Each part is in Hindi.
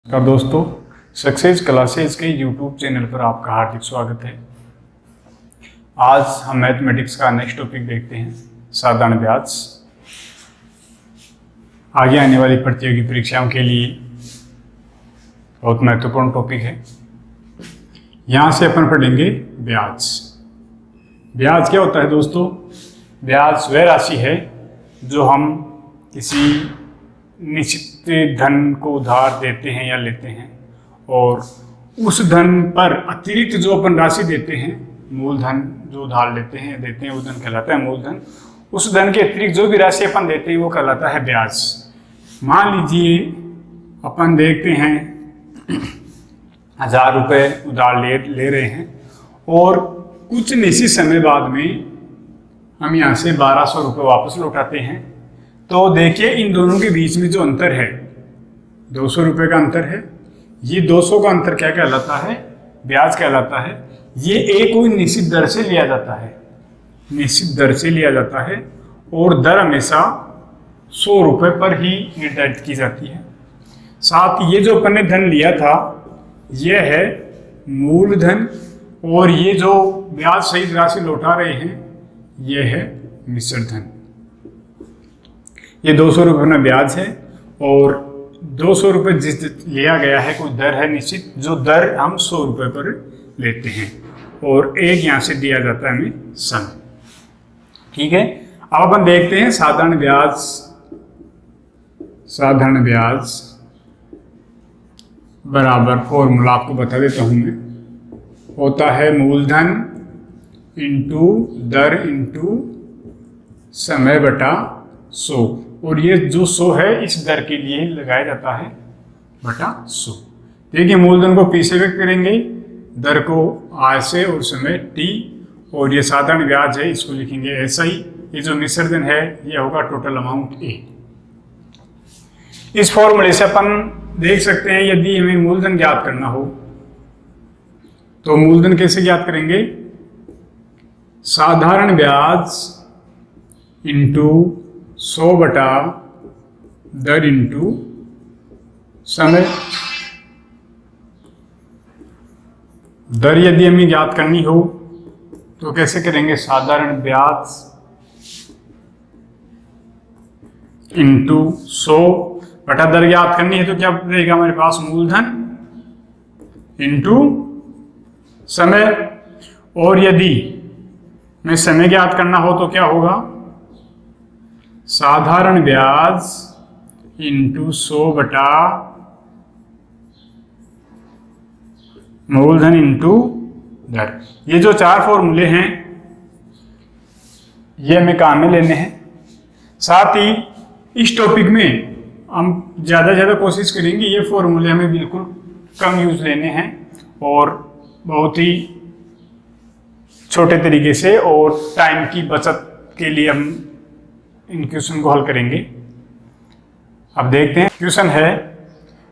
का दोस्तों, सक्सेस क्लासेस के यूट्यूब चैनल पर आपका हार्दिक स्वागत है। आज हम मैथमेटिक्स का नेक्स्ट टॉपिक देखते हैं, साधारण ब्याज। आगे आने वाली प्रतियोगी परीक्षाओं के लिए बहुत महत्वपूर्ण टॉपिक है। यहाँ से अपन पढ़ेंगे ब्याज। ब्याज क्या होता है दोस्तों? ब्याज वह राशि है जो हम किसी निश्चित धन को उधार देते हैं या लेते हैं, और उस धन पर अतिरिक्त जो अपन राशि देते हैं, मूलधन जो उधार लेते हैं देते हैं, वो धन कहलाता है मूलधन। उस धन के अतिरिक्त जो भी राशि अपन देते हैं वो कहलाता है ब्याज। मान लीजिए अपन देखते हैं 1000 रुपये उधार ले रहे हैं, और कुछ निश्चित समय बाद में हम यहाँ से 1200 रुपये वापस लौटाते हैं। तो देखिए इन दोनों के बीच में जो अंतर है, 200 रुपये का अंतर है। ये 200 का अंतर क्या कहलाता है? ब्याज कहलाता है। ये एक कोई निश्चित दर से लिया जाता है, निश्चित दर से लिया जाता है, और दर हमेशा 100 रुपये पर ही निर्धारित की जाती है। साथ ही ये जो अपन ने धन लिया था यह है मूलधन, और ये जो ब्याज सहित राशि लौटा रहे हैं यह है मिश्र धन। ये 200 रुपये में ब्याज है, और 200 रुपये जिस लिया गया है कोई दर है निश्चित, जो दर हम 100 रुपये पर लेते हैं, और एक यहाँ से दिया जाता है हमें सम। ठीक है, अब अपन देखते हैं साधारण ब्याज। साधारण ब्याज बराबर फॉर्मूला आपको बता देता हूँ मैं, होता है मूलधन इंटू दर इंटू समय बटा 100, और ये जो 100 है इस दर के लिए ही लगाया जाता है बटा 100। देखिए मूलधन को P से व्यक्त करेंगे, दर को R से, और समय T, और ये साधारण ब्याज है इसको लिखेंगे SI। ये जो मिश्र धन है ये होगा टोटल अमाउंट A। इस फॉर्मूले से अपन देख सकते हैं यदि हमें मूलधन ज्ञात करना हो तो मूलधन कैसे ज्ञात करेंगे? साधारण ब्याज इंटू 100 बटा दर इंटू समय। दर यदि हमें ज्ञात करनी हो तो कैसे करेंगे? साधारण ब्याज इंटू 100 बटा दर ज्ञात करनी है तो क्या रहेगा हमारे पास? मूलधन इंटू समय। और यदि मैं समय ज्ञात करना हो तो क्या होगा? साधारण ब्याज इंटू 100 बटा मूलधन इंटू दर। ये जो 4 फॉर्मूले हैं ये हमें काम में लेने हैं। साथ ही इस टॉपिक में हम ज़्यादा से ज़्यादा कोशिश करेंगे ये फॉर्मूले हमें बिल्कुल कम यूज लेने हैं, और बहुत ही छोटे तरीके से, और टाइम की बचत के लिए हम इन क्वेश्चन को हल करेंगे। अब देखते हैं क्वेश्चन है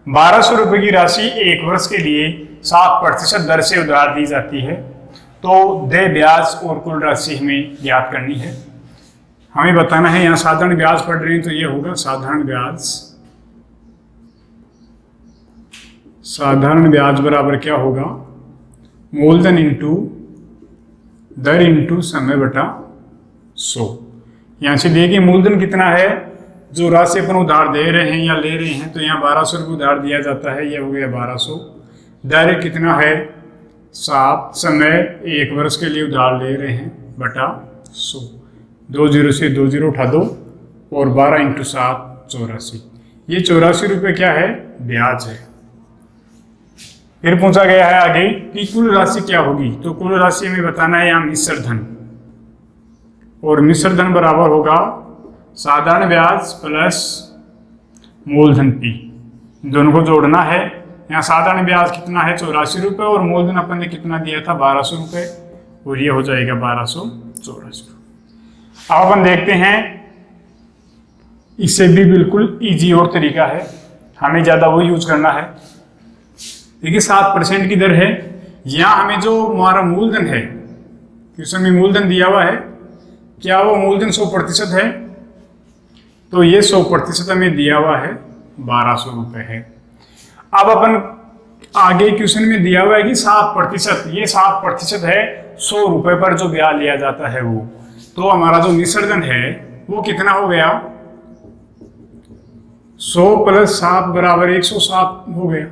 1200 रुपये की राशि 1 वर्ष के लिए 7% दर से उधार दी जाती है, तो देय ब्याज और कुल राशि हमें ज्ञात करनी है। हमें बताना है, यहाँ साधारण ब्याज पढ़ रहे हैं तो ये होगा साधारण ब्याज। साधारण ब्याज बराबर क्या होगा? मूलधन इंटू दर इंटू समय बटा 100। यहाँ से देखिए मूलधन कितना है, जो राशि अपन उधार दे रहे हैं या ले रहे हैं, तो यहाँ 1200 रुपये उधार दिया जाता है, यह हो गया 1200। दर कितना है? 7। समय 1 वर्ष के लिए उधार ले रहे हैं बटा 100। 2 0 से 2 0 उठा दो, और 12 इंटू 7 84। ये 84 रुपये क्या है? ब्याज है। फिर पूछा गया है आगे कि कुल राशि क्या होगी, तो कुल राशि हमें बताना है यहाँ मिश्र धन, और मिश्र धन बराबर होगा साधारण ब्याज प्लस मूलधन P। दोनों को जोड़ना है। यहाँ साधारण ब्याज कितना है? 84 रुपये, और मूलधन अपन ने कितना दिया था? 1200 रुपये, और ये हो जाएगा 1284। अब अपन देखते हैं, इससे भी बिल्कुल इजी और तरीका है, हमें ज़्यादा वो यूज करना है। देखिए 7% की दर है। यहाँ हमें जो हमारा मूलधन है, क्वेश्चन में मूलधन दिया हुआ है, क्या वो मूलधन 100% है? तो ये 100% हमें दिया हुआ है 1200 रुपये है। अब अपन आगे क्वेश्चन में दिया हुआ है कि 7%, ये 7% है 100 रुपए पर जो ब्याज लिया जाता है वो। तो हमारा जो मिश्र धन है वो कितना हो गया, 100 + 7 = 107 हो गया।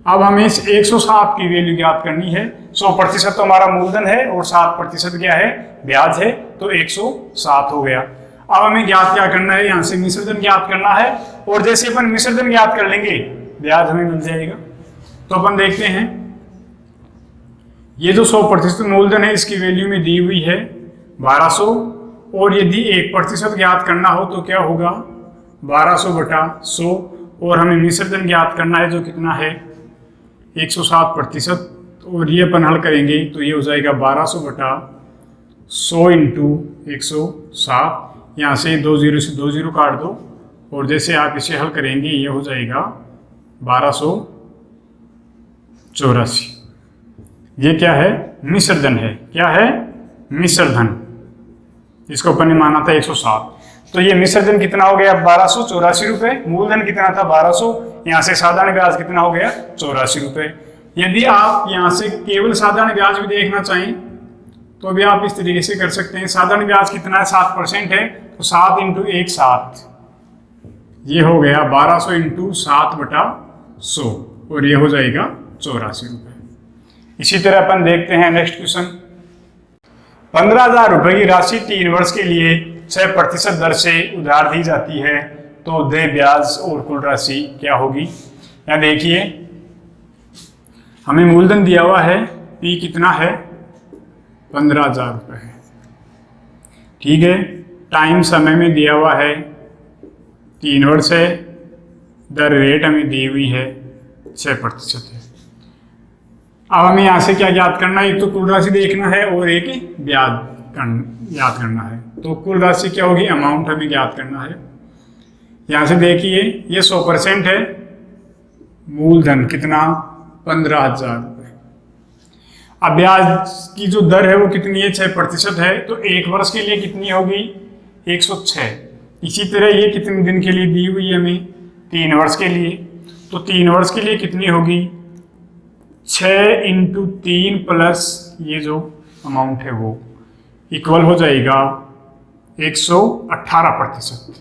अब हमें इस 107 की वैल्यू ज्ञात करनी है। 100% तो हमारा मूलधन है और 7% क्या है, ब्याज है, तो 107 हो गया। अब हमें ज्ञात क्या करना है, यहाँ से मिश्र धन ज्ञात करना है, और जैसे अपन मिश्र धन ज्ञात कर लेंगे ब्याज हमें मिल जाएगा। तो अपन देखते हैं, ये जो 100% मूलधन है इसकी वैल्यू में दी हुई है 1200, और यदि 1% ज्ञात करना हो तो क्या होगा, 1200/100, और हमें मिश्र धन ज्ञात करना है जो कितना है 107%, और ये अपन हल करेंगे तो ये हो जाएगा 1200/100 × 107। यहाँ से 2 0 से 2 0 काट दो, और जैसे आप इसे हल करेंगे ये हो जाएगा 1284। ये क्या है, मिश्र धन है। क्या है, मिश्र धन। इसको अपन ने माना था 107, तो ये मिश्र धन कितना हो गया, 1284 रुपए। मूलधन कितना था 1200, यहाँ से साधारण ब्याज कितना हो गया 84 रुपए। यदि आप यहाँ से केवल साधारण ब्याज भी देखना चाहें तो भी आप इस तरीके से कर सकते हैं। साधारण ब्याज कितना है, 7% है, तो 7 × 1 7, ये हो गया 1200 × 7/100, और ये हो जाएगा 84 रुपए। इसी तरह अपन देखते हैं नेक्स्ट क्वेश्चन। 15,000 रुपए की राशि 3 वर्ष के लिए 6% दर से उधार दी जाती है, तो देय ब्याज और कुल राशि क्या होगी। यहाँ देखिए, हमें मूलधन दिया हुआ है, P कितना है, 15,000 रुपए है, ठीक है। टाइम समय में दिया हुआ है 3 वर्ष है, दर रेट हमें दी हुई है 6% है। अब हमें यहाँ से क्या ज्ञात करना है, एक तो कुल राशि देखना है और एक ब्याज याद करना है। तो कुल राशि क्या होगी, अमाउंट हमें ज्ञात करना है। यहाँ से देखिए, ये 100% है, मूलधन कितना 15,000 रुपये। अब ब्याज की जो दर है वो कितनी है, 6% है, तो 1 वर्ष के लिए कितनी होगी 106। इसी तरह ये कितने दिन के लिए दी हुई है हमें, 3 वर्ष के लिए, तो 3 वर्ष के लिए कितनी होगी 6 × 3 प्लस ये जो अमाउंट है वो इक्वल हो जाएगा 118%।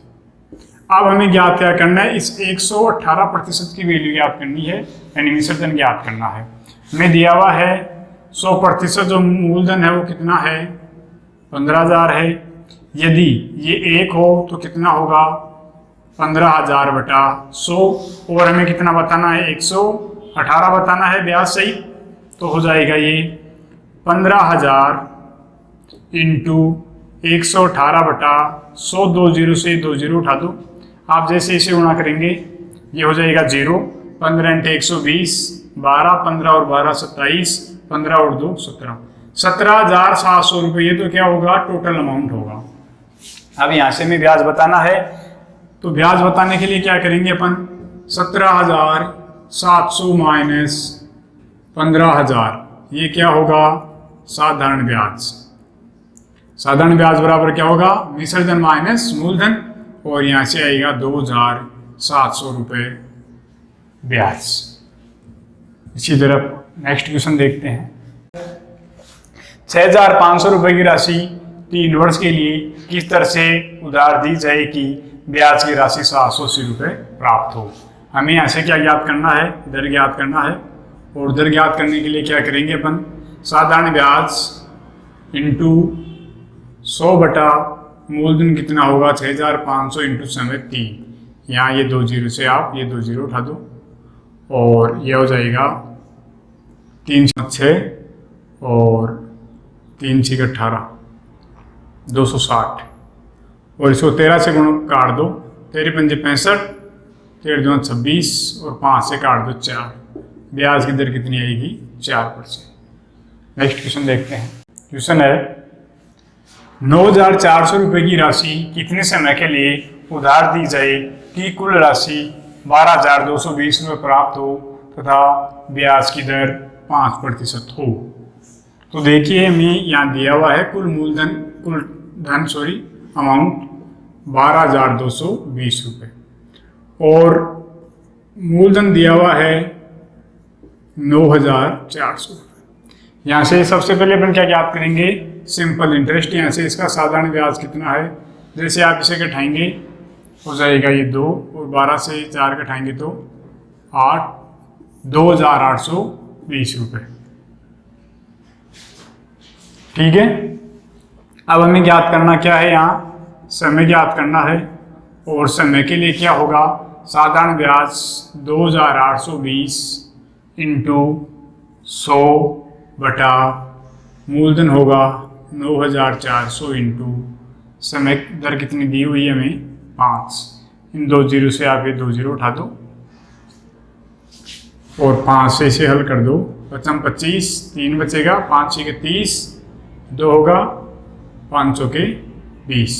अब हमें ज्ञात क्या करना है, इस 118% की वैल्यू ज्ञात करनी है, यानी मिश्र धन ज्ञात करना है। हमें दिया हुआ है 100% जो मूलधन है वो कितना है 15,000 है। यदि ये 1 हो तो कितना होगा 15,000/100, और हमें कितना बताना है 118 बताना है ब्याज सही, तो हो जाएगा ये 15,000 × 118/100, 2 0 से 2 0 उठा दो। आप जैसे इसे गुणा करेंगे ये हो जाएगा 0, 15 × 120, 12, 15 और 12 27, 15 और 2 17, 17,700 रुपये। ये तो क्या होगा, टोटल अमाउंट होगा। अब यहाँ से हमें ब्याज बताना है, तो ब्याज बताने के लिए क्या करेंगे अपन, 17,700 माइनस 15,000, ये क्या होगा साधारण ब्याज। साधारण ब्याज बराबर क्या होगा, मिश्र धन माइनस मूलधन, और यहाँ से आएगा 2,700 रुपये ब्याज। इसी तरह नेक्स्ट क्वेश्चन देखते हैं। 6,500 रुपये की राशि 3 वर्ष के लिए किस तरह से उधार दी जाए कि ब्याज की राशि 780 रुपये प्राप्त हो। हमें यहाँ से क्या ज्ञात करना है, दर ज्ञात करना है, और दर ज्ञात करने के लिए क्या करेंगे अपन, साधारण ब्याज इंटू 100 मूलधन कितना होगा 6,500 × समय 3। यहाँ ये 2 0 से आप ये 2 0 उठा दो, और यह हो जाएगा 3 6 और 3 6 18, 260, और इसको 13 से गुण काट दो, 13 पंजे 65, 13 2 26, और 5 से काट दो 4। ब्याज की दर कितनी आएगी 4%। नेक्स्ट क्वेश्चन देखते हैं। क्वेश्चन है 9,400 रुपये की राशि कितने समय के लिए उधार दी जाए कि कुल राशि 12,220 रुपये प्राप्त हो तथा ब्याज की दर 5% हो। तो देखिए हमें यहाँ दिया हुआ है अमाउंट 12,220 रुपये, और मूलधन दिया हुआ है 9,400। यहाँ से सबसे पहले अपन क्या ज्ञात करेंगे, सिंपल इंटरेस्ट। यहाँ से इसका साधारण ब्याज कितना है, जैसे आप इसे घटाएंगे हो जाएगा ये 2, और 12 से 4 घटाएंगे तो 8, 2,820 रुपये। ठीक है, अब हमें ज्ञात करना क्या है, यहाँ समय ज्ञात करना है, और समय के लिए क्या होगा, साधारण ब्याज 2,820 इंटू 100 बटा मूलधन होगा 9,400 इंटू समय दर कितनी दी हुई है हमें 5। इन 2 जीरो से आप ये 2 जीरो उठा दो और 5 से इसे हल कर दो, 25, 3 बचेगा, 5 6 के 30, 2 होगा 500 के 20।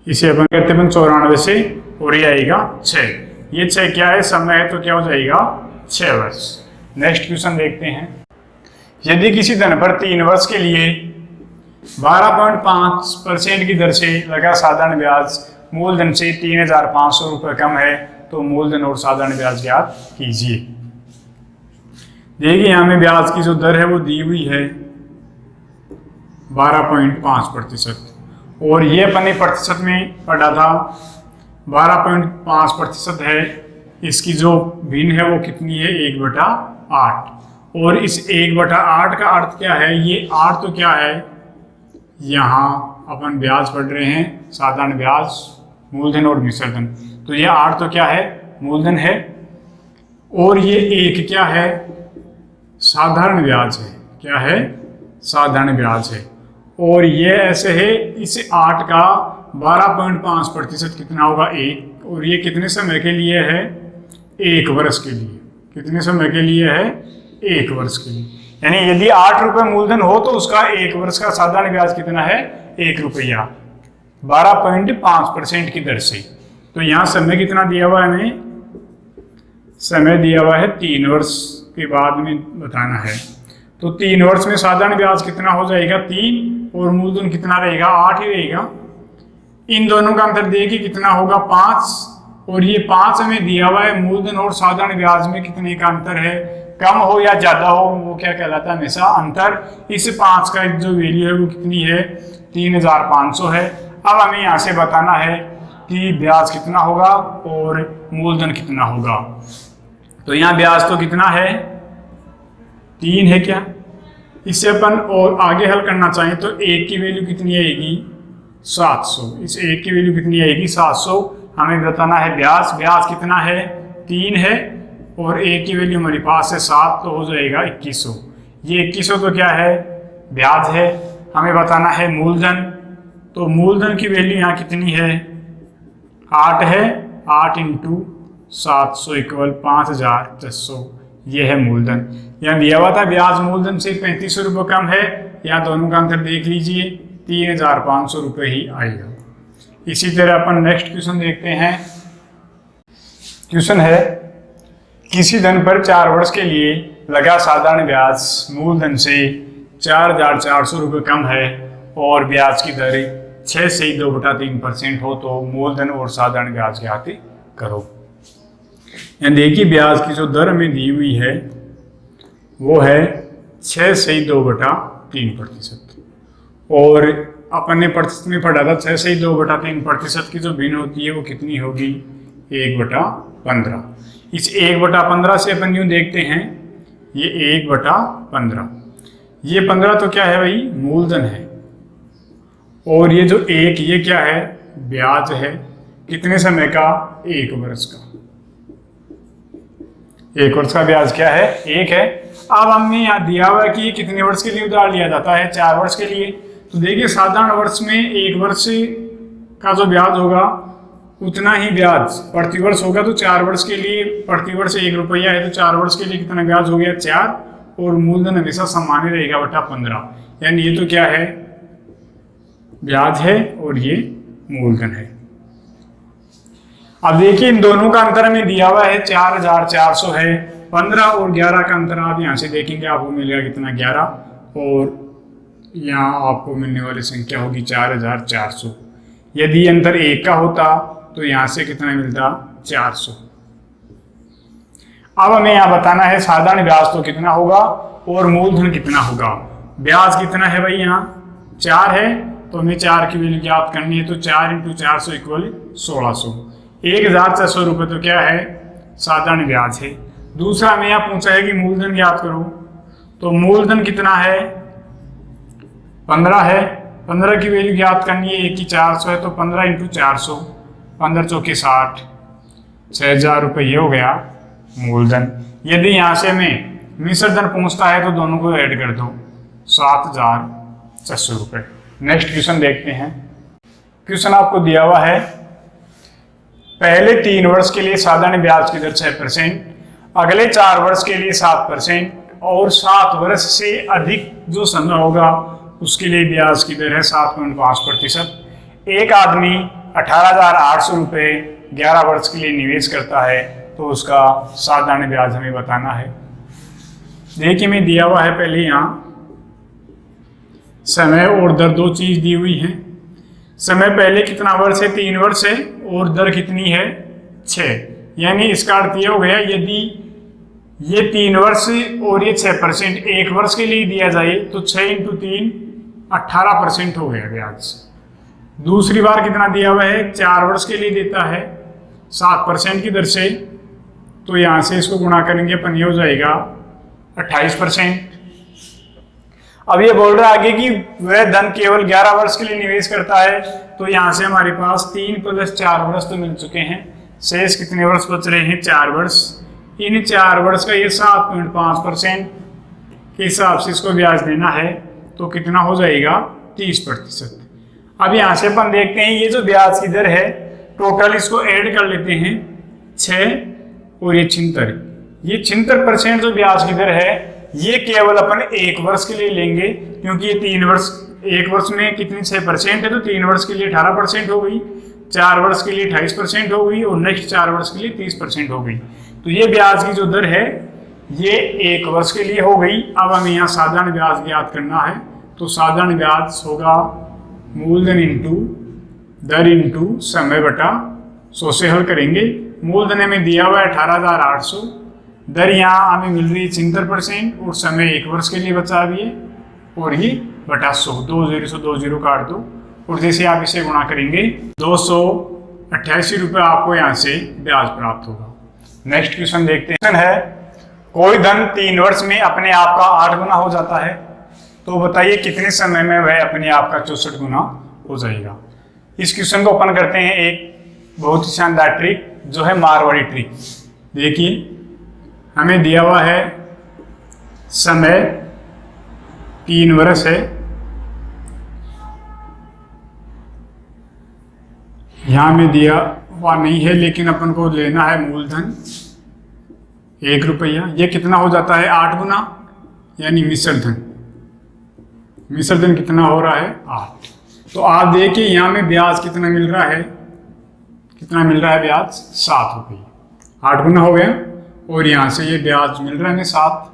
इसे अपन करते हैं 94 से, और ये आएगा 6। ये 6 क्या है, समय है, तो क्या हो जाएगा 6 वर्ष। नेक्स्ट क्वेश्चन देखते हैं। यदि किसी धन पर 3 वर्ष के लिए 12.5% की दर से लगा साधारण ब्याज मूलधन से 3,500 रुपये कम है, तो मूलधन और साधारण ब्याज ज्ञात कीजिए। देखिए यहाँ में ब्याज की जो दर है वो दी हुई है 12.5%, और ये अपने प्रतिशत में पढ़ा था 12.5% है। इसकी जो भिन्न है वो कितनी है, 1/8। और इस 1/8 का अर्थ क्या है, ये 8 तो क्या है, यहाँ अपन ब्याज पढ़ रहे हैं साधारण ब्याज, मूलधन और मिश्रधन, तो ये 8 तो क्या है, मूलधन है, और ये 1 क्या है, साधारण ब्याज है। क्या है, साधारण ब्याज है। और ये ऐसे है, इस 8 का 12.5% कितना होगा, 1, और ये कितने समय के लिए है, 1 वर्ष के लिए। कितने समय के लिए है, 1 वर्ष के लिए। यानी यदि 8 रुपये मूलधन हो तो उसका 1 वर्ष का साधारण ब्याज कितना है, 1 रुपया, 12.5% की दर से। तो यहाँ समय कितना दिया हुआ है हमें, समय दिया हुआ है 3 वर्ष के बाद में बताना है। तो 3 वर्ष में साधारण ब्याज कितना हो जाएगा, 3, और मूलधन कितना रहेगा, 8 ही रहेगा। इन दोनों का अंतर देखिए कितना होगा, 5, और ये 5 हमें दिया हुआ है। मूलधन और साधारण ब्याज में कितने का अंतर है, कम हो या ज्यादा हो, वो क्या कहलाता है, हमेशा अंतर। इस 5 का जो वैल्यू है वो कितनी है, 3,500 है। अब हमें यहाँ से बताना है कि ब्याज कितना होगा और मूलधन कितना होगा। तो यहाँ ब्याज तो कितना है, 3 है क्या, इससे अपन और आगे हल करना चाहें तो 1 की वैल्यू कितनी आएगी, 700। इस 1 की वैल्यू कितनी आएगी, 700। हमें बताना है ब्याज, ब्याज कितना है, 3 है, और 1 की वैल्यू हमारे पास है 7, तो हो जाएगा 2100। ये 2100 तो क्या है, ब्याज है। हमें बताना है मूलधन, तो मूलधन की वैल्यू यहाँ कितनी है, 8 है, 8 इंटू 700 इक्वल 5,600। ये है मूलधन। यहाँ दिया हुआ था ब्याज मूलधन से 3500 रुपये कम है, यहाँ दोनों का अंतर देख लीजिए, 3,500 रुपये ही आएगा। इसी तरह अपन नेक्स्ट क्वेश्चन देखते हैं। क्वेश्चन है, किसी धन पर 4 वर्ष के लिए लगा साधारण ब्याज मूलधन से 4,400 रुपये कम है, और ब्याज की दर 6 से 2/3% हो, तो मूलधन और साधारण ब्याज ज्ञात करो। यहाँ देखिए ब्याज की जो दर हमें दी हुई है वो है 6 से 2/3%, और अपन ने प्रतिशत में पढ़ा था 6 से 2/3% की जो भिन्न होती है वो कितनी होगी, 1/15। इस 1/15 से अपन यूँ देखते हैं, ये 1/15, ये 15 तो क्या है भाई, मूलधन है, और ये जो 1 ये क्या है, ब्याज है। कितने समय का, 1 वर्ष का। 1 वर्ष का ब्याज क्या है, 1 है। अब हमने यहाँ दिया हुआ है कि कितने वर्ष के लिए उधार लिया जाता है, 4 वर्ष के लिए। तो देखिए साधारण वर्ष में 1 वर्ष का जो ब्याज होगा उतना ही ब्याज प्रतिवर्ष होगा। तो 4 वर्ष के लिए प्रतिवर्ष 1 रुपया है, तो 4 वर्ष के लिए कितना ब्याज हो गया, 4, और मूलधन हमेशा सामान्य रहेगा बटा 15। यानी ये तो क्या है, ब्याज है, और ये मूलधन है। अब देखिए इन दोनों का अंतर हमें दिया हुआ है 4,400 है, 15 और 11 का अंतर आप यहाँ से देखेंगे आपको मिलेगा कितना, 11, और यहाँ आपको मिलने वाली संख्या होगी 4,400। यदि अंतर 1 का होता तो यहाँ से कितना मिलता 400। अब हमें यहाँ बताना है साधारण ब्याज तो कितना होगा और मूलधन कितना होगा। ब्याज कितना है भाई, यहाँ 4 है तो हमें 4 की वैल्यू ज्ञात करनी है, तो 4 × 400 = 1600। 1600 रुपये तो क्या है, साधारण ब्याज है। दूसरा हमें यहाँ पूछा है कि मूलधन ज्ञात करो, तो मूलधन कितना है 15 है। 15 की वैल्यू ज्ञात करनी है, 1 की 400 है तो 15 × 400, 15 चौके 60, 6000 रुपये ये हो गया मूलधन। यदि यहाँ से हमें मिश्र धन पूछता है तो दोनों को ऐड कर दो, 7600 रुपये। नेक्स्ट क्वेश्चन देखते हैं। क्वेश्चन आपको दिया हुआ है, पहले 3 वर्ष के लिए साधारण ब्याज की दर 6%, अगले 4 वर्ष के लिए 7% और 7 वर्ष से अधिक जो समय होगा उसके लिए ब्याज की दर है 7.5%। एक आदमी 18,800 रुपये 11 वर्ष के लिए निवेश करता है तो उसका साधारण ब्याज हमें बताना है। देखिए मैं दिया हुआ है, पहले यहाँ समय और दर दो चीज दी हुई है। समय पहले कितना वर्ष है, 3 वर्ष है, और दर कितनी है 6। यानी इसका अर्थ यह हो गया, यदि ये 3 वर्ष और ये 6% एक वर्ष के लिए दिया जाए तो 6 × 3 18% हो गया ब्याज। दूसरी बार कितना दिया हुआ है, 4 वर्ष के लिए देता है 7% की दर से, तो यहाँ से इसको गुणा करेंगे अपन, ये हो जाएगा 28%। अब ये बोल रहा है आगे कि वह धन केवल 11 वर्ष के लिए निवेश करता है, तो यहाँ से हमारे पास 3 + 4 वर्ष तो मिल चुके हैं। शेष कितने वर्ष बच रहे हैं, 4 वर्ष। इन 4 वर्ष का ये 7.5% के हिसाब से इसको ब्याज देना है, तो कितना हो जाएगा 30%। अब यहाँ से अपन देखते हैं, ये जो ब्याज की दर है टोटल इसको ऐड कर लेते हैं, 6 और ये 76। ये 76% जो ब्याज की दर है ये केवल अपन 1 वर्ष के लिए लेंगे, क्योंकि ये 3 वर्ष, 1 वर्ष में कितनी 6% है तो 3 वर्ष के लिए 18% हो गई, 4 वर्ष के लिए 28% हो गई और नेक्स्ट 4 वर्ष के लिए 30% हो गई। तो ये ब्याज की जो दर है ये 1 वर्ष के लिए हो गई। अब हमें यहाँ साधारण ब्याज ज्ञात करना है, तो साधारण ब्याज होगा मूलधन इंटू दर इंटू समय बटा 100 से हल करेंगे। मूलधन में दिया हुआ है 18,800, दर यहाँ हमें मिल रही है 76% और समय 1 वर्ष के लिए बचा भी है, और ये बटा 100, 2 0 से 2 0 काट दो और जैसे आप इसे गुणा करेंगे 288 रुपये आपको यहाँ से ब्याज प्राप्त होगा। नेक्स्ट क्वेश्चन देखते हैं। कोई धन 3 वर्ष में अपने आप का 8 गुना हो जाता है, तो बताइए कितने समय में वह अपने आप का 64 गुना हो जाएगा। इस क्वेश्चन को अपन करते हैं एक बहुत ही शानदार ट्रिक, जो है मारवाड़ी ट्रिक। देखिए हमें दिया हुआ है समय 3 वर्ष है, यहां में दिया हुआ नहीं है, लेकिन अपन को लेना है मूलधन 1 रुपया। ये कितना हो जाता है 8 गुना, यानी मिश्र धन। मिश्र धन कितना हो रहा है 8। तो आप देखिए यहाँ में ब्याज कितना मिल रहा है, कितना मिल रहा है ब्याज 7 रुपये, 8 गुना हो गया, और यहाँ से ये ब्याज मिल रहा है 7।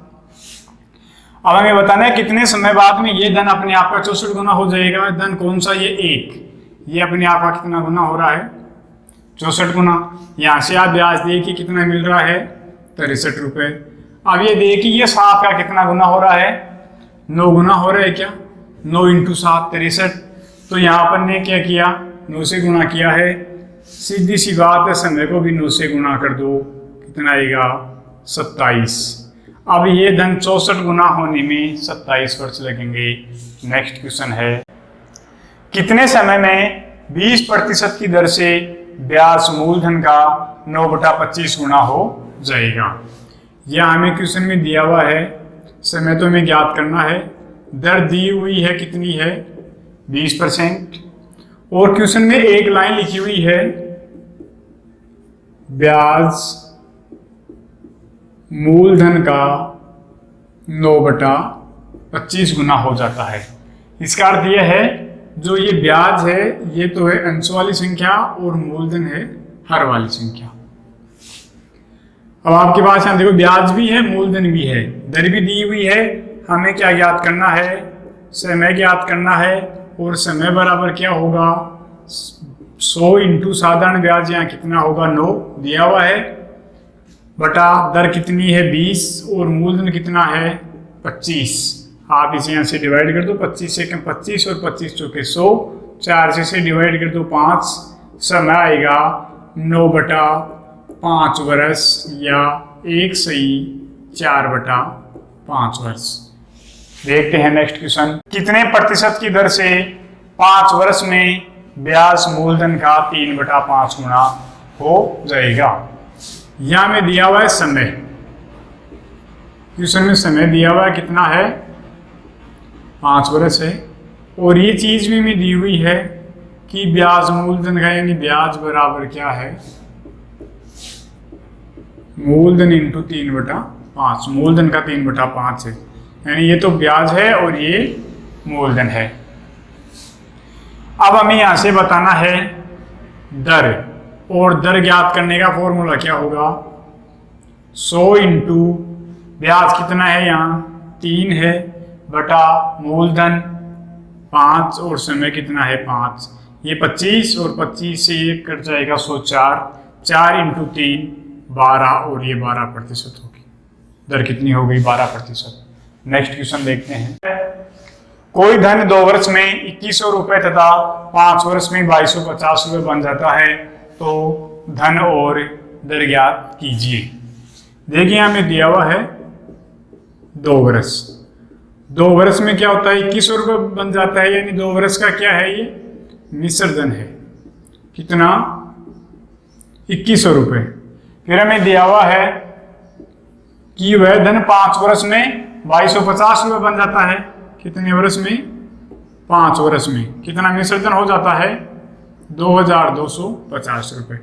अब हमें बताना है कितने समय बाद में ये धन अपने आप का 64 गुना हो जाएगा। धन कौन सा, ये 1, ये अपने आप का कितना गुना हो रहा है 64 गुना। यहाँ से आप ब्याज देखिए कितना मिल रहा है 63 रुपये। अब ये देखिए ये 7 का कितना गुना हो रहा है, 9 गुना हो रहा है क्या, 9 × 7 63। तो यहाँ अपन ने क्या किया, 9 से गुणा किया है। सीधी सी बात है, समय को भी 9 से गुणा कर दो, कितना आएगा 27। अब ये धन 64 गुना होने में 27 वर्ष लगेंगे। नेक्स्ट क्वेश्चन है, कितने समय में 20% की दर से ब्याज मूलधन का 9/25 गुना हो जाएगा। यह हमें क्वेश्चन में दिया हुआ है, समय तो हमें ज्ञात करना है, दर दी हुई है कितनी है 20%, और क्वेश्चन में एक लाइन लिखी हुई है ब्याज मूलधन का 9/25 गुना हो जाता है। इसका अर्थ यह है, जो ये ब्याज है ये तो है अंश वाली संख्या और मूलधन है हर वाली संख्या। अब आपके पास यहाँ देखो ब्याज भी है मूलधन भी है, दर भी दी हुई है। हमें क्या ज्ञात करना है, समय ज्ञात करना है, और समय बराबर क्या होगा 100 इंटू साधारण ब्याज यहाँ कितना होगा 9 दिया हुआ है, बटा दर कितनी है 20 और मूलधन कितना है 25। आप इसे यहाँ से डिवाइड कर दो, 25 से कम 25 और 25 चौके 100, 4 से डिवाइड कर दो 5, समय आएगा 9 बटा 5 वर्ष या 1 सही 4 बटा 5 वर्ष। देखते हैं नेक्स्ट क्वेश्चन। कितने प्रतिशत की दर से 5 वर्ष में ब्याज मूलधन का 3 बटा 5 गुना हो जाएगा। यहां में दिया हुआ है समय, क्वेश्चन में समय दिया हुआ है कितना है 5 वर्ष है, और ये चीज भी दी हुई है कि ब्याज मूलधन का यानी ब्याज बराबर क्या है मूलधन इंटू 3 बटा 5। मूलधन का 3 बटा 5 है, यानी ये तो ब्याज है और ये मूलधन है। अब हमें यहां से बताना है दर, और दर ज्ञात करने का फॉर्मूला क्या होगा 100 इंटू ब्याज कितना है यहाँ 3 है बटा मूलधन 5 और समय कितना है 5, ये 25 और 25 से ये कट जाएगा 104, 4 इंटू 3 12 और ये 12% होगी। दर कितनी हो गई 12%। नेक्स्ट क्वेश्चन देखते हैं। कोई धन 2 वर्ष में 2100 रुपए तथा 5 वर्ष में 2250 रुपए बन जाता है, तो धन और दर ज्ञात कीजिए। देखिए हमें दिया हुआ है 2 वर्ष। 2 वर्ष में क्या होता है 2100 रुपए बन जाता है, यानी 2 वर्ष का क्या है ये मिश्र धन है, कितना 2100 रुपए। फिर हमें दिया हुआ है कि वह धन 5 वर्ष में 2250 रुपए बन जाता है, कितने वर्ष में 5 वर्ष में कितना मिश्र धन हो जाता है 2250 रुपए।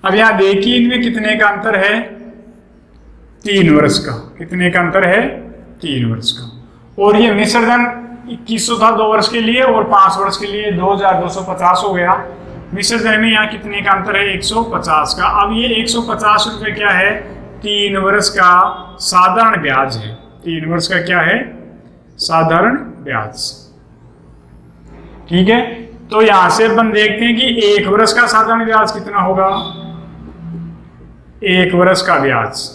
अब यहां देखिए इनमें कितने का अंतर है 3 वर्ष का, कितने का अंतर है 3 वर्ष का, और ये मिश्र धन 2100 था 2 वर्ष के लिए और 5 वर्ष के लिए 2250 हो गया। मिश्र धन में यहाँ कितने का अंतर है 150 का। अब ये 150 रुपए क्या है 3 वर्ष का साधारण ब्याज है, 3 वर्ष का क्या है साधारण ब्याज। ठीक है, तो यहां से अपन देखते हैं कि 1 वर्ष का साधारण ब्याज कितना होगा। 1 वर्ष का ब्याज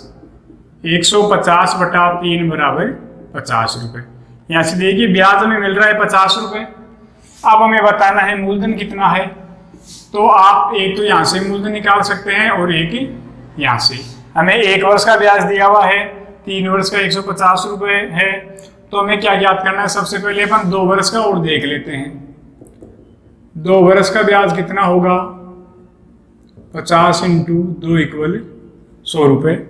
150 बटा 3 बराबर 50 रुपए। यहां से देखिए ब्याज हमें मिल रहा है 50 रुपए। अब हमें बताना है मूलधन कितना है, तो आप एक तो यहां से मूलधन निकाल सकते हैं और एक यहां से। हमें 1 वर्ष का ब्याज दिया हुआ है, 3 वर्ष का 150 रुपए है, तो हमें क्या ज्ञात करना है। सबसे पहले अपन 2 वर्ष का और देख लेते हैं। 2 वर्ष का ब्याज कितना होगा 50 इंटू 2 इक्वल 100 रुपए।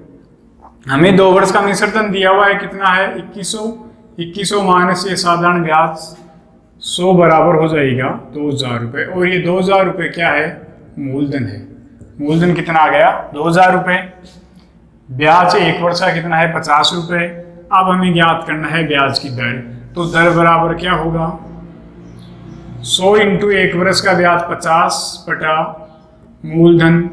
हमें 2 वर्ष का मिश्र धन दिया हुआ है कितना है 2100 माइनस ये साधारण ब्याज 100 बराबर हो जाएगा 2000 रुपए, और ये 2000 रुपए क्या है मूलधन है। मूलधन कितना आ गया 2000 रुपए। ब्याज 1 वर्ष का कितना है 50 रुपए। अब हमें ज्ञात करना है ब्याज की दर, तो दर बराबर क्या होगा 100 इंटू 1 वर्ष का ब्याज 50 बटा मूलधन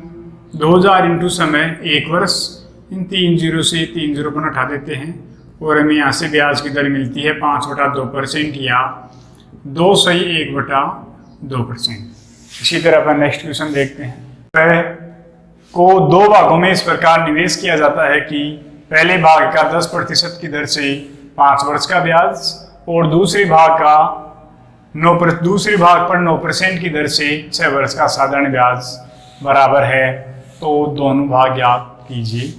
2000 इंटू समय 1 वर्ष। इन 3 जीरो से 3 जीरो पर उठा देते हैं और हमें यहाँ से ब्याज की दर मिलती है 5/2% या 2 सही 1/2%। इसी तरह अपन नेक्स्ट क्वेश्चन देखते हैं। वह को 2 भागों में इस प्रकार निवेश किया जाता है कि पहले भाग का 10% की दर से 5 वर्ष का ब्याज और दूसरे भाग पर 9% की दर से 6 वर्ष का साधारण ब्याज बराबर है, तो दोनों भाग ज्ञात कीजिए।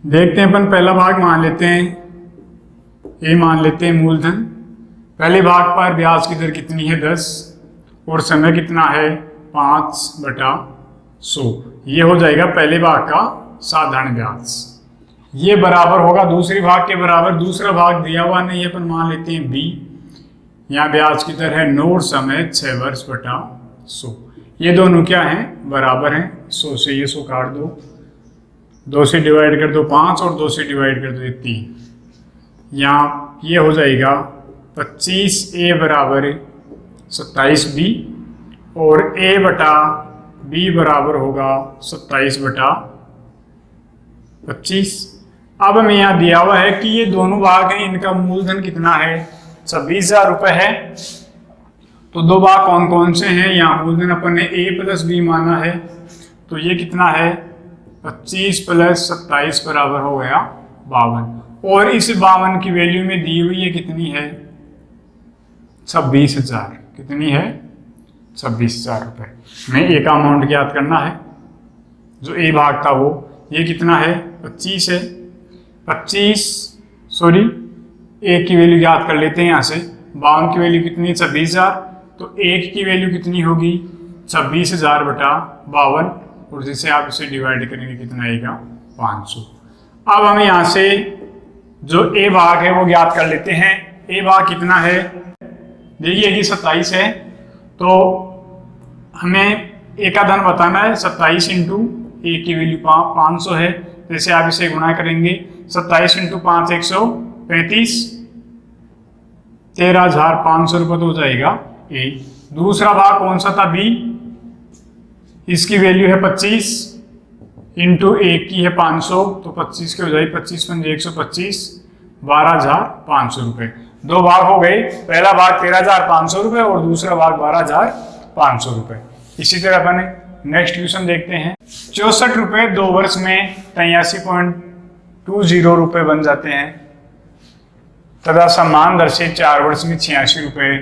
देखते हैं अपन पहला भाग मान लेते हैं, ये मान लेते हैं मूलधन। पहले भाग पर ब्याज की दर कितनी है 10 और समय कितना है 5/100। ये हो जाएगा पहले भाग का साधारण ब्याज। ये बराबर होगा दूसरे भाग के बराबर। दूसरा भाग दिया हुआ नहीं है, अपन मान लेते हैं बी। यहाँ ब्याज की दर है 9 और समय 6 वर्ष/100। ये दोनों क्या हैं बराबर हैं। 100 से ये 100 काट दो, 2 से डिवाइड कर दो 5 और 2 से डिवाइड कर दो 3। यहाँ ये हो जाएगा 25A बराबर 27B और A बटा B बराबर होगा 27/25। अब हमें यहाँ दिया हुआ है कि ये दोनों भाग हैं, इनका मूलधन कितना है 26,000 रुपये है। तो दो भाग कौन कौन से हैं, यहाँ मूलधन अपन ने a प्लस बी माना है, तो ये कितना है 25 प्लस 27 बराबर हो गया 52, और इस 52 की वैल्यू में दी हुई है कितनी है 26,000, कितनी है 26,000 रुपये। हमें एक अमाउंट ज्ञात करना है, जो ए भाग था वो ये कितना है 25 है, 25 सॉरी एक की वैल्यू ज्ञात कर लेते हैं यहाँ से, 52 की वैल्यू कितनी है 26,000, तो एक की वैल्यू कितनी होगी 26,000 बटा 52, और जिसे आप इसे डिवाइड करेंगे कितना आएगा 500। अब हम यहाँ से जो ए भाग है वो ज्ञात कर लेते हैं। ए भाग कितना है, देखिए कि 27 है, तो हमें ए का धन बताना है, 27 इंटू ए की वैल्यू 500 है, जैसे आप इसे गुणा करेंगे 27 इंटू 5 135, 13,500 रुपये तो हो जाएगा ए। दूसरा भाग कौन सा था बी, इसकी वैल्यू है 25 इंटू एक की है 500, तो 25 की हो जाएगी 25 पंजे 125, 12,500 रुपये। दो भाग हो गए, पहला भाग 13,500 रुपये और दूसरा भाग 12,500 रुपये। इसी तरह अपन नेक्स्ट क्वेश्चन देखते हैं। 64 रुपये 2 वर्ष में 83.20 रुपये बन जाते हैं तथा समान दर से 4 वर्ष में 86 रुपये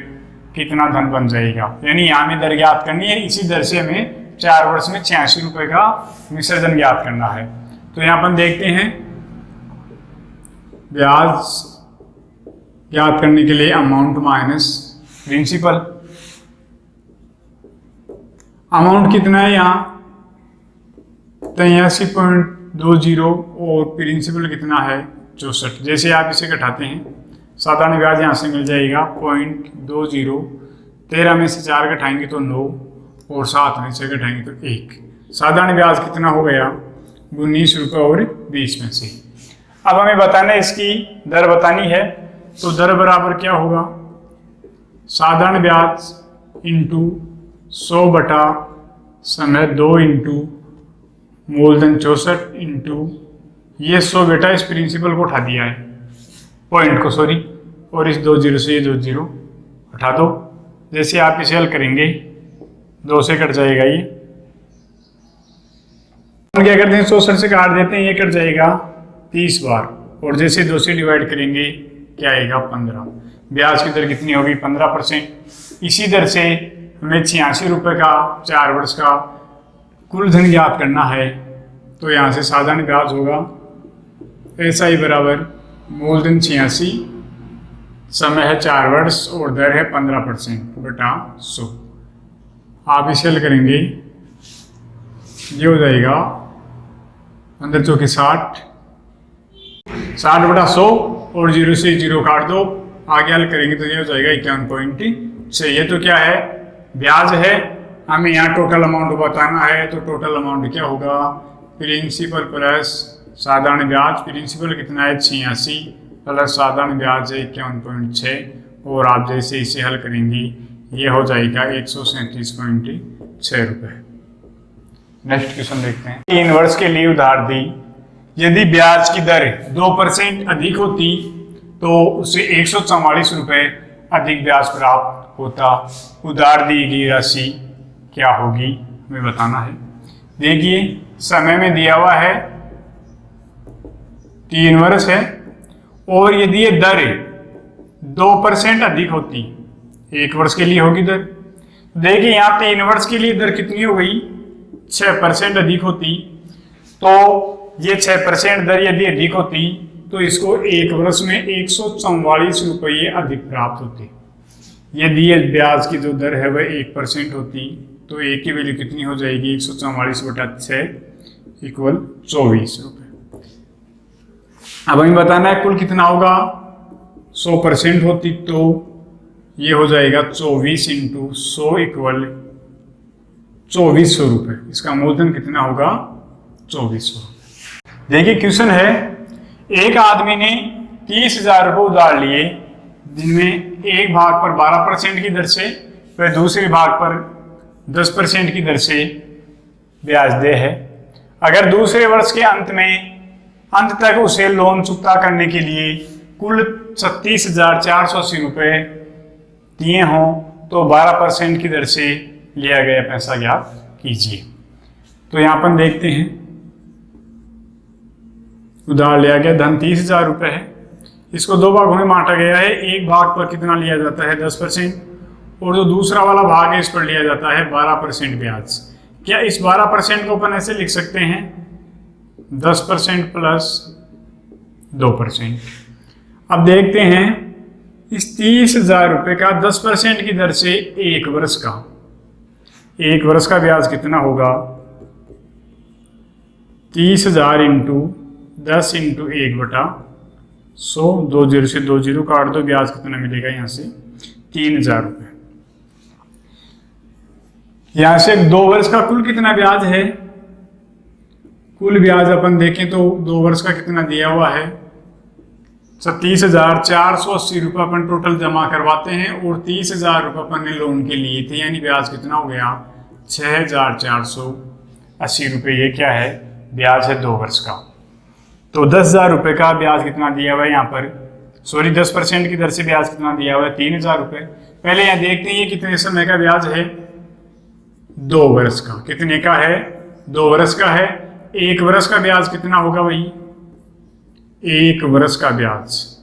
कितना धन बन जाएगा। यानी यहाँ में दर ज्ञात करनी है, इसी दर से हमें 4 वर्ष में 86 रुपये का विसर्जन ज्ञात करना है। तो यहाँ अपन देखते हैं ब्याज ज्ञात करने के लिए अमाउंट माइनस प्रिंसिपल। अमाउंट कितना है यहाँ 83.20 और प्रिंसिपल कितना है 64। जैसे आप इसे घटाते हैं साधारण ब्याज यहाँ से मिल जाएगा 0.20, 13 में से 4 घटाएंगे तो 9 और 7 में से घटाएंगे तो 1। साधारण ब्याज कितना हो गया 19 रुपये और 20 में से। अब हमें बताना है इसकी दर बतानी है, तो दर बराबर क्या होगा साधारण ब्याज इंटू 100 बटा समय 2 इंटू मूलधन 64 इंटू ये 100 बेटा इस प्रिंसिपल को उठा दिया है, पॉइंट को सॉरी, और इस 2 जीरो से ये 2 जीरो हटा दो। जैसे आप इसे हल करेंगे 2 से कट जाएगा ये, क्या करते हैं 64 से काट देते हैं, ये कट जाएगा 30 बार, और जैसे 2 से डिवाइड करेंगे क्या आएगा 15। ब्याज की दर कितनी होगी 15%। इसी दर से हमें 86 रुपये का 4 वर्ष का कुल धन ज्ञात करना है, तो यहाँ से साधारण ब्याज होगा SI बराबर मूलधन 86, समय है 4 वर्ष और दर है 15% बटा 100। आप इसे हल करेंगे ये हो जाएगा अंदर चौके 60 बटा 100 और 0 से 0 काट दो, आगे हल करेंगे तो ये हो जाएगा 51.6। ये तो क्या है ब्याज है, हमें यहाँ टोटल अमाउंट बताना है, तो टोटल अमाउंट क्या होगा प्रिंसिपल प्लस साधारण ब्याज। प्रिंसिपल कितना है 86 प्लस साधारण ब्याज है 51.6, और आप जैसे इसे हल करेंगे ये हो जाएगा 137.6 रुपये। नेक्स्ट क्वेश्चन देखते हैं। 3 वर्ष के लिए उधार दी, यदि ब्याज की दर 2% अधिक होती तो उसे 144 रुपये अधिक ब्याज प्राप्त होता। उधार दी गई राशि क्या होगी हमें बताना है। देखिए समय में दिया हुआ है 3 वर्ष है, और यदि ये दर 2% अधिक होती, 1 वर्ष के लिए होगी दर, देखिए यहाँ 3 वर्ष के लिए दर कितनी हो गई 6% अधिक होती, तो ये 6% दर यदि अधिक होती तो इसको 1 वर्ष में 144 रुपये अधिक प्राप्त होते। यदि ये ब्याज की जो दर है वह 1% होती तो एक की वैल्यू कितनी हो जाएगी 144 बटा 6 इक्वल 24 रुपये। अब हमें बताना है कुल कितना होगा, 100% होती तो ये हो जाएगा 24 इंटू 100 इक्वल 2400 रुपये। इसका मूलधन कितना होगा 2400। देखिए क्वेश्चन है, एक आदमी ने 30,000 रुपये उधार लिए, जिनमें एक भाग पर 12% की दर से व दूसरे भाग पर 10% की दर से ब्याज दे है। अगर दूसरे वर्ष के अंत तक उसे लोन चुकता करने के लिए कुल 36,480 रुपये दिए हों तो 12% की दर से लिया गया पैसा ज्ञात कीजिए। तो यहाँ पर देखते हैं, उधार लिया गया धन 30,000 रुपये है। इसको दो भागों में बांटा गया है। एक भाग पर कितना लिया जाता है 10%, और जो दूसरा वाला भाग है इस पर लिया जाता है 12% ब्याज। क्या इस 12% को अपन ऐसे लिख सकते हैं 10% प्लस 2%। अब देखते हैं इस 30,000 रुपये का 10% की दर से एक वर्ष का ब्याज कितना होगा, 30,000 इंटू 10 इंटू 1/100, 2 0 से 2 0 काट दो, ब्याज कितना मिलेगा यहाँ से 3,000 रुपये। यहाँ से 2 वर्ष का कुल कितना ब्याज है, कुल ब्याज अपन देखें तो 2 वर्ष का कितना दिया हुआ है 37,480 रुपये अपन टोटल जमा करवाते हैं, और 30,000 रुपये अपन ने लोन के लिए थे, यानी ब्याज कितना हो गया 6,480 रुपये। ये क्या है, ब्याज है 2 वर्ष का। तो 10,000 रुपये का ब्याज कितना दिया हुआ है यहाँ पर, 10% की दर से ब्याज कितना दिया हुआ है 3,000 रुपये। पहले यहाँ देखते हैं ये कितने समय का ब्याज है, 2 वर्ष का। कितने का है, 2 वर्ष का है। 1 वर्ष का ब्याज कितना होगा भाई, 1 वर्ष का ब्याज,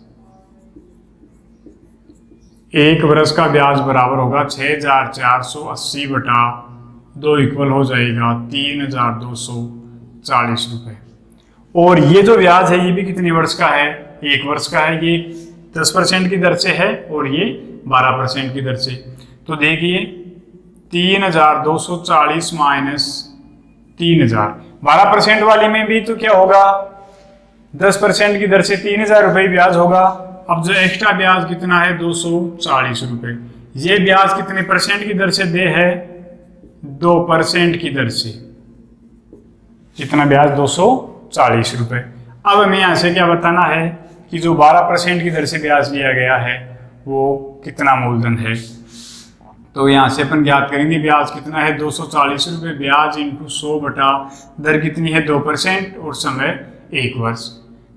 1 वर्ष का ब्याज बराबर होगा 6,480/2 इक्वल हो जाएगा 3,240 रुपये। और ये जो ब्याज है ये भी कितने वर्ष का है, 1 वर्ष का है। ये 10% की दर से है और ये 12% की दर से। तो देखिए 3,240 माइनस 3,000, 12% वाले में भी तो क्या होगा 10% की दर से 3,000 रुपये ब्याज होगा। अब जो एक्स्ट्रा ब्याज कितना है 240 रुपये। ये ब्याज कितने परसेंट की दर से दे है, 2% की दर से। कितना ब्याज 240 रुपये। अब हमें यहाँ से क्या बताना है कि जो 12% की दर से ब्याज लिया गया है वो कितना मूलधन है। तो यहाँ से अपन ज्ञात करेंगे ब्याज कितना है 240 रुपये, ब्याज इंटू 100 बटा दर कितनी है 2% और समय 1 वर्ष।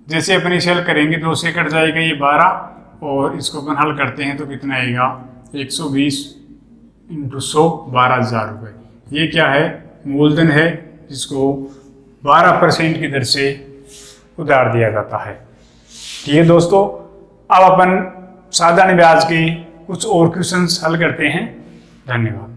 जैसे अपन इसे हल करेंगे 2 से कट जाएगा ये 12, और इसको अपन हल करते हैं तो कितना आएगा 120 इंटू 100, 12,000 रुपये। ये क्या है, मूलधन है जिसको 12% की दर से उधार दिया जाता है। ठीक है दोस्तों, अब अपन साधारण ब्याज के कुछ और क्वेश्चंस हल करते हैं। धन्यवाद।